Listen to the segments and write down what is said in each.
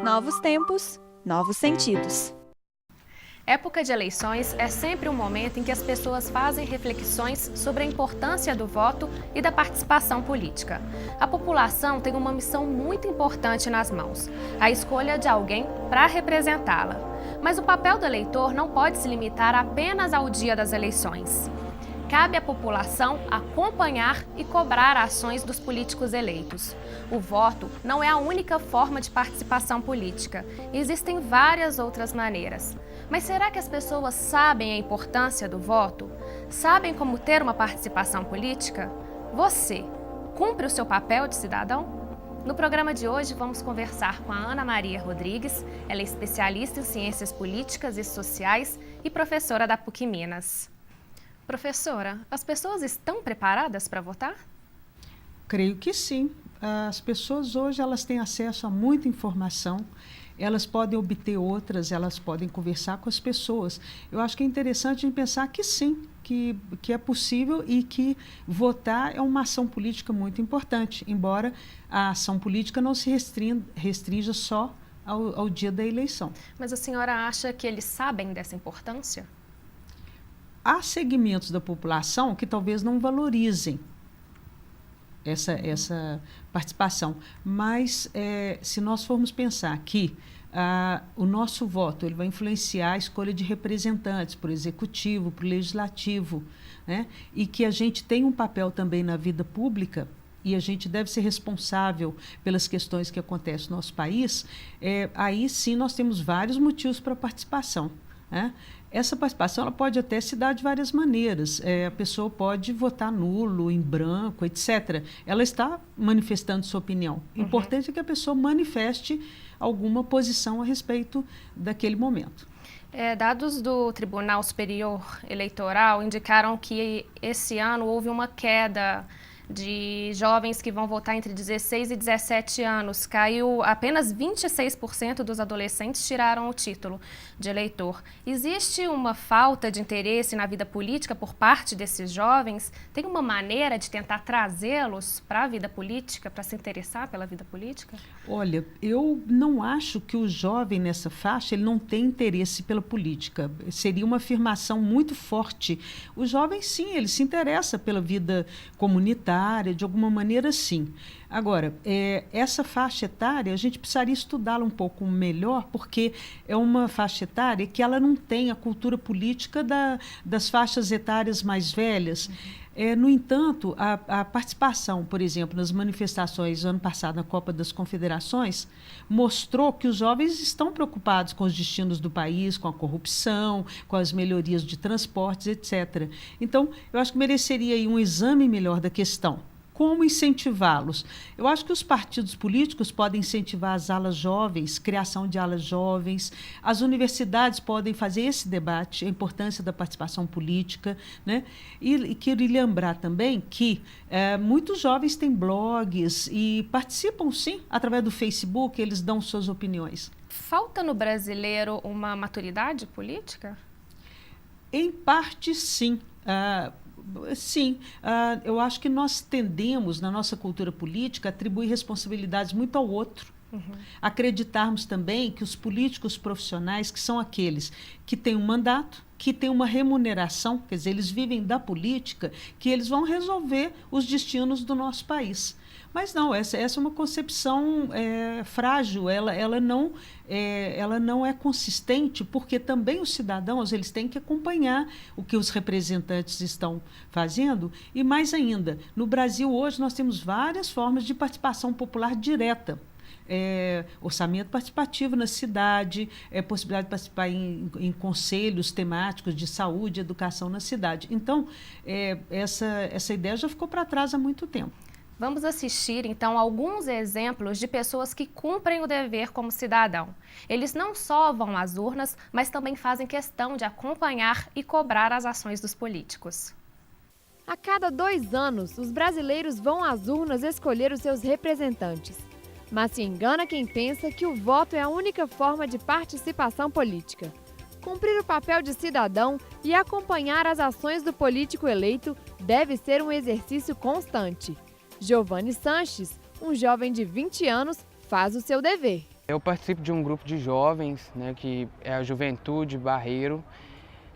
Novos tempos, novos sentidos. Época de eleições é sempre um momento em que as pessoas fazem reflexões sobre a importância do voto e da participação política. A população tem uma missão muito importante nas mãos, a escolha de alguém para representá-la. Mas o papel do eleitor não pode se limitar apenas ao dia das eleições. Cabe à população acompanhar e cobrar ações dos políticos eleitos. O voto não é a única forma de participação política. Existem várias outras maneiras. Mas será que as pessoas sabem a importância do voto? Sabem como ter uma participação política? Você cumpre o seu papel de cidadão? No programa de hoje, vamos conversar com a Ana Maria Rodrigues. Ela é especialista em ciências políticas e sociais e professora da PUC Minas. Professora, as pessoas estão preparadas para votar? Creio que sim. As pessoas hoje elas têm acesso a muita informação, elas podem obter outras, elas podem conversar com as pessoas. Eu acho que é interessante pensar que sim, que é possível e que votar é uma ação política muito importante, embora a ação política não se restrinja só ao dia da eleição. Mas a senhora acha que eles sabem dessa importância? Há segmentos da população que talvez não valorizem essa participação, mas se nós formos pensar que o nosso voto ele vai influenciar a escolha de representantes para o executivo, para o legislativo, né? E que a gente tem um papel também na vida pública e a gente deve ser responsável pelas questões que acontecem no nosso país, aí sim nós temos vários motivos para a participação, né? Essa participação ela pode até se dar de várias maneiras. A pessoa pode votar nulo, em branco, etc. Ela está manifestando sua opinião. O importante é que a pessoa manifeste alguma posição a respeito daquele momento. Dados do Tribunal Superior Eleitoral indicaram que esse ano houve uma queda de jovens que vão votar entre 16 e 17 anos. Caiu apenas 26% dos adolescentes tiraram o título de eleitor. Existe uma falta de interesse na vida política por parte desses jovens? Tem uma maneira de tentar trazê-los para a vida política, para se interessar pela vida política? Olha, eu não acho que o jovem nessa faixa ele não tem interesse pela política. Seria uma afirmação muito forte. O jovem, sim, ele se interessa pela vida comunitária, de alguma maneira, sim. Agora, essa faixa etária, a gente precisaria estudá-la um pouco melhor, porque é uma faixa etária que ela não tem a cultura política das faixas etárias mais velhas. No entanto, a participação, por exemplo, nas manifestações do ano passado na Copa das Confederações, mostrou que os jovens estão preocupados com os destinos do país, com a corrupção, com as melhorias de transportes, etc. Então, eu acho que mereceria aí um exame melhor da questão. Como incentivá-los? Eu acho que os partidos políticos podem incentivar as alas jovens, criação de alas jovens. As universidades podem fazer esse debate, a importância da participação política, né? E queria lembrar também que muitos jovens têm blogs e participam, sim, através do Facebook, eles dão suas opiniões. Falta no brasileiro uma maturidade política? Em parte, sim. Sim, eu acho que nós tendemos, na nossa cultura política, a atribuir responsabilidades muito ao outro. Acreditarmos também que os políticos profissionais, que são aqueles que têm um mandato, que têm uma remuneração, quer dizer, eles vivem da política, que eles vão resolver os destinos do nosso país. Mas não, essa é uma concepção frágil, ela não é consistente, porque também os cidadãos eles têm que acompanhar o que os representantes estão fazendo. E mais ainda, no Brasil hoje nós temos várias formas de participação popular direta. Orçamento participativo na cidade, possibilidade de participar em conselhos temáticos de saúde e educação na cidade. Então, essa ideia já ficou para trás há muito tempo. Vamos assistir, então, alguns exemplos de pessoas que cumprem o dever como cidadão. Eles não só vão às urnas, mas também fazem questão de acompanhar e cobrar as ações dos políticos. A cada 2 anos, os brasileiros vão às urnas escolher os seus representantes. Mas se engana quem pensa que o voto é a única forma de participação política. Cumprir o papel de cidadão e acompanhar as ações do político eleito deve ser um exercício constante. Giovanni Sanches, um jovem de 20 anos, faz o seu dever. Eu participo de um grupo de jovens, né, que é a Juventude Barreiro,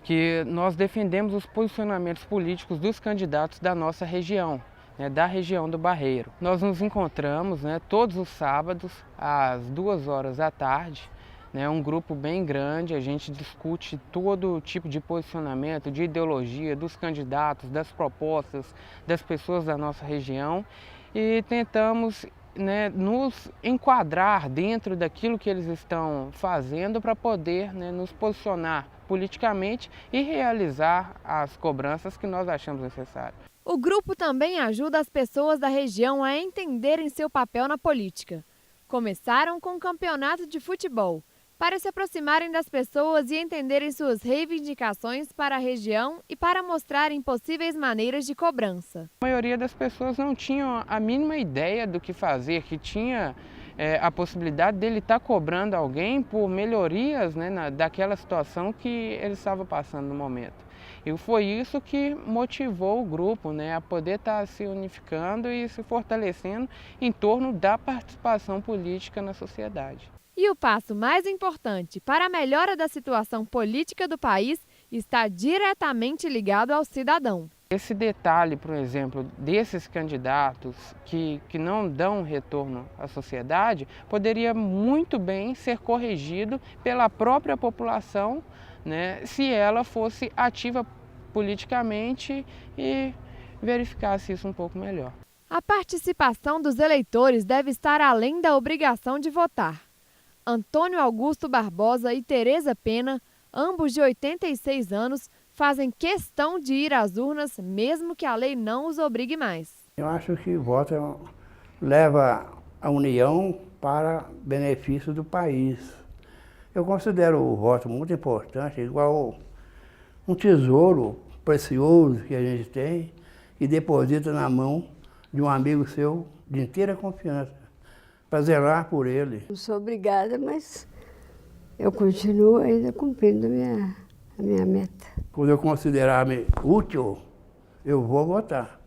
que nós defendemos os posicionamentos políticos dos candidatos da nossa região, né, da região do Barreiro. Nós nos encontramos, né, todos os sábados, às 14h, né, um grupo bem grande, a gente discute todo tipo de posicionamento, de ideologia dos candidatos, das propostas das pessoas da nossa região e tentamos, né, nos enquadrar dentro daquilo que eles estão fazendo para poder, né, nos posicionar politicamente e realizar as cobranças que nós achamos necessárias. O grupo também ajuda as pessoas da região a entenderem seu papel na política. Começaram com um campeonato de futebol, para se aproximarem das pessoas e entenderem suas reivindicações para a região e para mostrarem possíveis maneiras de cobrança. A maioria das pessoas não tinham a mínima ideia do que fazer, que tinha a possibilidade dele estar cobrando alguém por melhorias, né, daquela situação que ele estava passando no momento. E foi isso que motivou o grupo, né, a poder estar se unificando e se fortalecendo em torno da participação política na sociedade. E o passo mais importante para a melhora da situação política do país está diretamente ligado ao cidadão. Esse detalhe, por exemplo, desses candidatos que não dão retorno à sociedade, poderia muito bem ser corrigido pela própria população, né, se ela fosse ativa politicamente e verificasse isso um pouco melhor. A participação dos eleitores deve estar além da obrigação de votar. Antônio Augusto Barbosa e Tereza Pena, ambos de 86 anos, fazem questão de ir às urnas, mesmo que a lei não os obrigue mais. Eu acho que o voto leva a união para benefício do país. Eu considero o voto muito importante, igual um tesouro precioso que a gente tem e deposita na mão de um amigo seu de inteira confiança, para zelar por ele. Não sou obrigada, mas eu continuo ainda cumprindo a minha meta. Quando eu considerar-me útil, eu vou votar.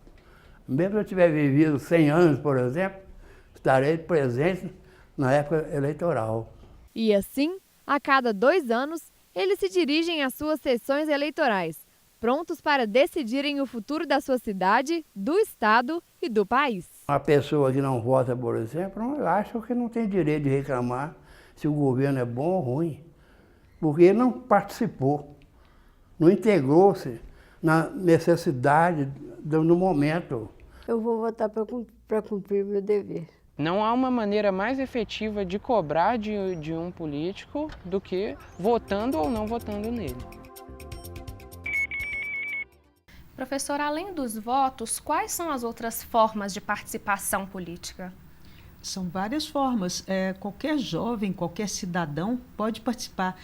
Mesmo se eu tiver vivido 100 anos, por exemplo, estarei presente na época eleitoral. E assim, a cada 2 anos, eles se dirigem às suas sessões eleitorais, prontos para decidirem o futuro da sua cidade, do estado e do país. Uma pessoa que não vota, por exemplo, eu acho que não tem direito de reclamar se o governo é bom ou ruim, porque ele não participou, não integrou-se na necessidade no momento. Eu vou votar para cumprir meu dever. Não há uma maneira mais efetiva de cobrar de um político do que votando ou não votando nele. Professor, além dos votos, quais são as outras formas de participação política? São várias formas. Qualquer jovem, qualquer cidadão pode participar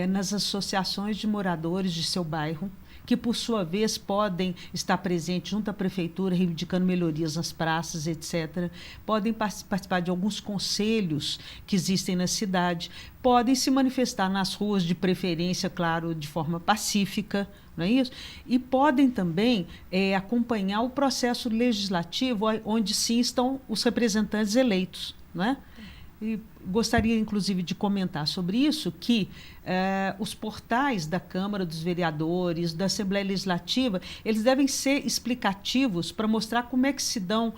nas associações de moradores de seu bairro, que, por sua vez, podem estar presentes junto à prefeitura, reivindicando melhorias nas praças, etc. Podem participar de alguns conselhos que existem na cidade, podem se manifestar nas ruas, de preferência, claro, de forma pacífica, não é isso? E podem também acompanhar o processo legislativo, onde sim estão os representantes eleitos, não é? E gostaria, inclusive, de comentar sobre isso, que os portais da Câmara dos Vereadores, da Assembleia Legislativa, eles devem ser explicativos para mostrar como é que se dão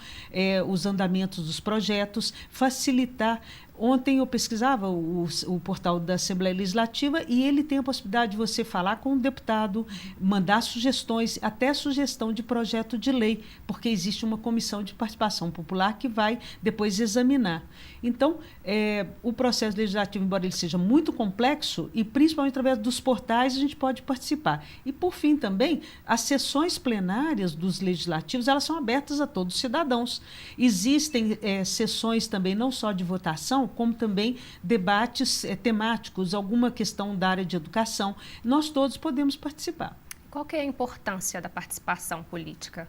os andamentos dos projetos, facilitar. Ontem eu pesquisava o portal da Assembleia Legislativa e ele tem a possibilidade de você falar com o deputado, mandar sugestões, até sugestão de projeto de lei, porque existe uma comissão de participação popular que vai depois examinar. Então, o processo legislativo, embora ele seja muito complexo, e principalmente através dos portais a gente pode participar. E, por fim, também, as sessões plenárias dos legislativos, elas são abertas a todos os cidadãos. Existem sessões também, não só de votação, como também debates temáticos, alguma questão da área de educação. Nós todos podemos participar. Qual que é a importância da participação política?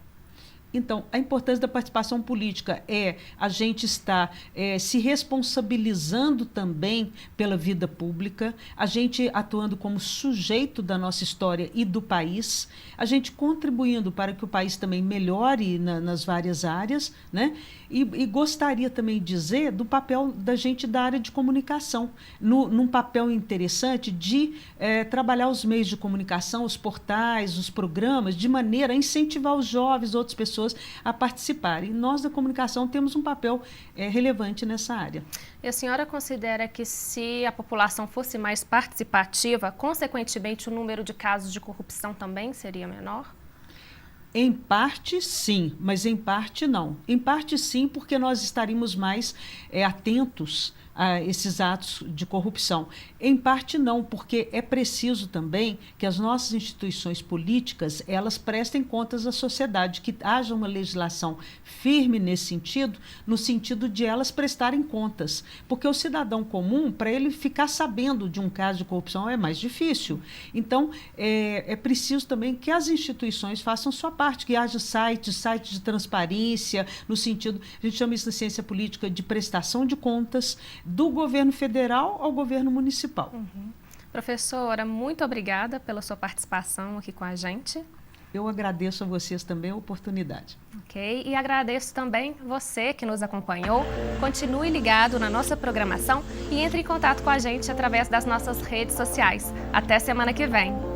Então, a importância da participação política é a gente estar se responsabilizando também pela vida pública, a gente atuando como sujeito da nossa história e do país, a gente contribuindo para que o país também melhore nas várias áreas, né? E gostaria também de dizer do papel da gente da área de comunicação, num papel interessante de trabalhar os meios de comunicação, os portais, os programas, de maneira a incentivar os jovens, outras pessoas a participarem. Nós da comunicação temos um papel relevante nessa área. E a senhora considera que se a população fosse mais participativa, consequentemente o número de casos de corrupção também seria menor? Em parte, sim, mas em parte, não. Em parte, sim, porque nós estaríamos mais atentos a esses atos de corrupção. Em parte, não, porque é preciso também que as nossas instituições políticas, elas prestem contas à sociedade, que haja uma legislação firme nesse sentido, no sentido de elas prestarem contas. Porque o cidadão comum, para ele ficar sabendo de um caso de corrupção, é mais difícil. Então, é preciso também que as instituições façam sua parte, que haja sites de transparência, no sentido, a gente chama isso na ciência política de prestação de contas, do governo federal ao governo municipal. Professora, muito obrigada pela sua participação aqui com a gente. Eu agradeço a vocês também a oportunidade. Ok, e agradeço também você que nos acompanhou. Continue ligado na nossa programação e entre em contato com a gente através das nossas redes sociais. Até semana que vem.